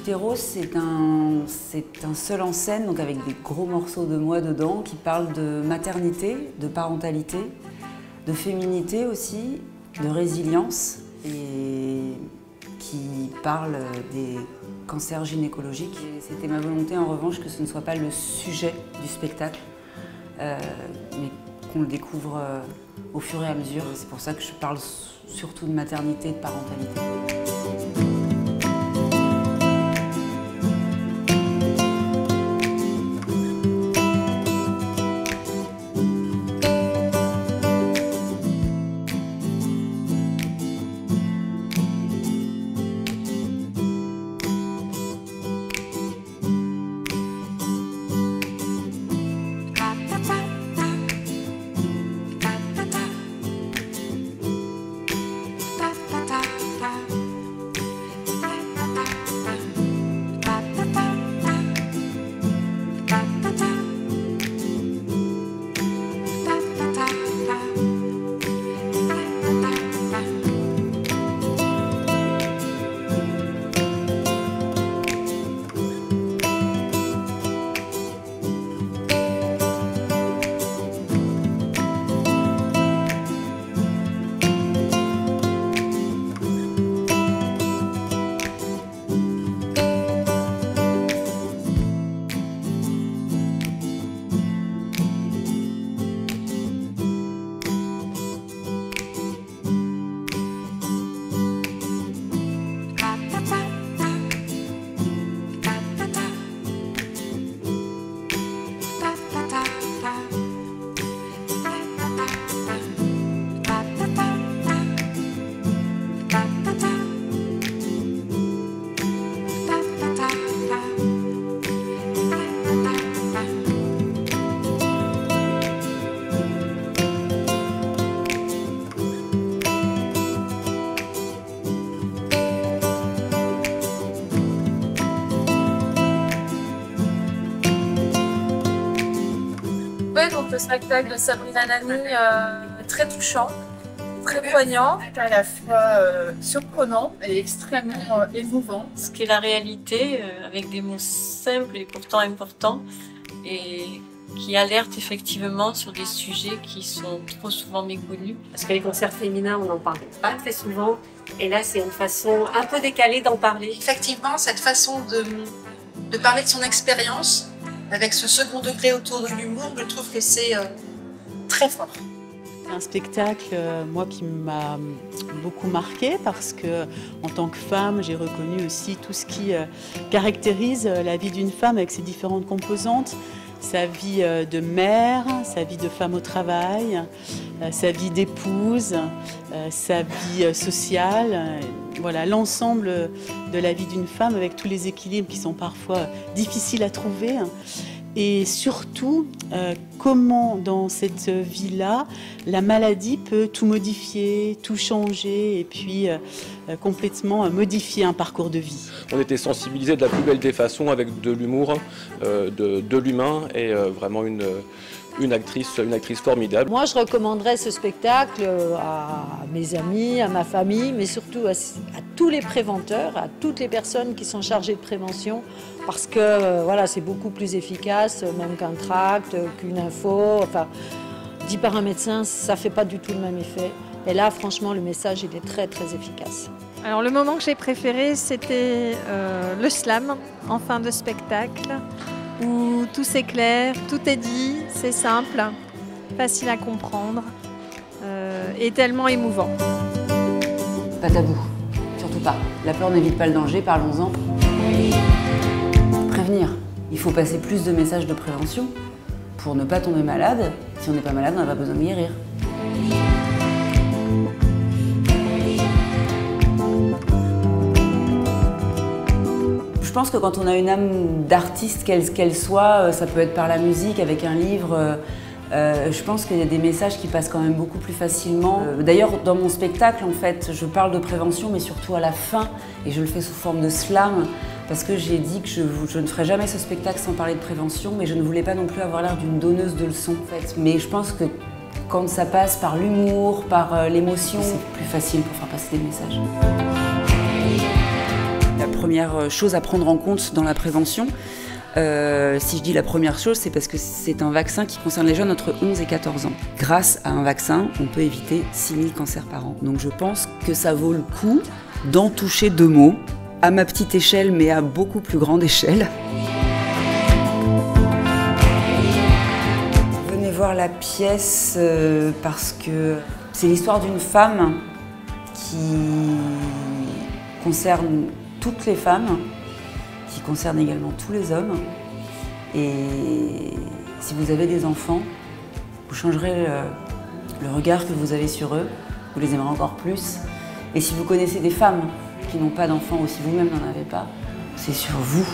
Utero, c'est un seul en scène, donc avec des gros morceaux de moi dedans, qui parle de maternité, de parentalité, de féminité aussi, de résilience, et qui parle des cancers gynécologiques. C'était ma volonté en revanche que ce ne soit pas le sujet du spectacle, mais qu'on le découvre au fur et à mesure. C'est pour ça que je parle surtout de maternité et de parentalité. Ouais, donc le spectacle de Sabrina Nani, très touchant, très poignant, à la fois surprenant et extrêmement émouvant. Ce qu'est la réalité, avec des mots simples et pourtant importants, et qui alertent effectivement sur des sujets qui sont trop souvent méconnus. Parce que les concerts féminins, on n'en parle pas très souvent, et là c'est une façon un peu décalée d'en parler. Effectivement, cette façon de parler de son expérience, avec ce second degré autour de l'humour, je trouve que c'est très fort. C'est un spectacle, moi, qui m'a beaucoup marqué parce que, en tant que femme, j'ai reconnu aussi tout ce qui caractérise la vie d'une femme avec ses différentes composantes. Sa vie de mère, sa vie de femme au travail, sa vie d'épouse, sa vie sociale. Voilà, l'ensemble de la vie d'une femme avec tous les équilibres qui sont parfois difficiles à trouver. Et surtout, comment dans cette vie-là, la maladie peut tout modifier, tout changer et puis complètement modifier un parcours de vie. On était sensibilisés de la plus belle des façons avec de l'humour, de l'humain et vraiment une actrice formidable. Moi, je recommanderais ce spectacle à mes amis, à ma famille, mais surtout à tous les préventeurs, à toutes les personnes qui sont chargées de prévention, parce que voilà, c'est beaucoup plus efficace, même qu'un tract, qu'une info. Enfin, dit par un médecin, ça ne fait pas du tout le même effet. Et là, franchement, le message, il est très, très efficace. Alors le moment que j'ai préféré, c'était le slam en fin de spectacle, où tout s'éclaire, tout est dit, c'est simple, facile à comprendre et tellement émouvant. Pas tabou, surtout pas. La peur n'évite pas le danger, parlons-en. Prévenir. Il faut passer plus de messages de prévention pour ne pas tomber malade. Si on n'est pas malade, on n'a pas besoin de guérir. Je pense que quand on a une âme d'artiste, qu'elle soit, ça peut être par la musique, avec un livre, je pense qu'il y a des messages qui passent quand même beaucoup plus facilement. D'ailleurs, dans mon spectacle, en fait, je parle de prévention, mais surtout à la fin, et je le fais sous forme de slam, parce que j'ai dit que je ne ferais jamais ce spectacle sans parler de prévention, mais je ne voulais pas non plus avoir l'air d'une donneuse de leçons, en fait. Mais je pense que quand ça passe par l'humour, par l'émotion, c'est plus facile pour faire passer des messages. La première chose à prendre en compte dans la prévention. Si je dis la première chose, c'est parce que c'est un vaccin qui concerne les jeunes entre 11 et 14 ans. Grâce à un vaccin, on peut éviter 6000 cancers par an. Donc je pense que ça vaut le coup d'en toucher 2 mots, à ma petite échelle, mais à beaucoup plus grande échelle. Venez voir la pièce parce que c'est l'histoire d'une femme qui concerne toutes les femmes, qui concerne également tous les hommes. Et si vous avez des enfants, vous changerez le regard que vous avez sur eux, vous les aimerez encore plus. Et si vous connaissez des femmes qui n'ont pas d'enfants ou si vous-même n'en avez pas, c'est sur vous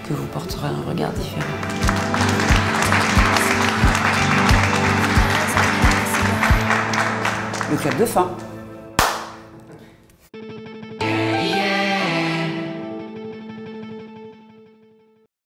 que vous porterez un regard différent. Le club de fin.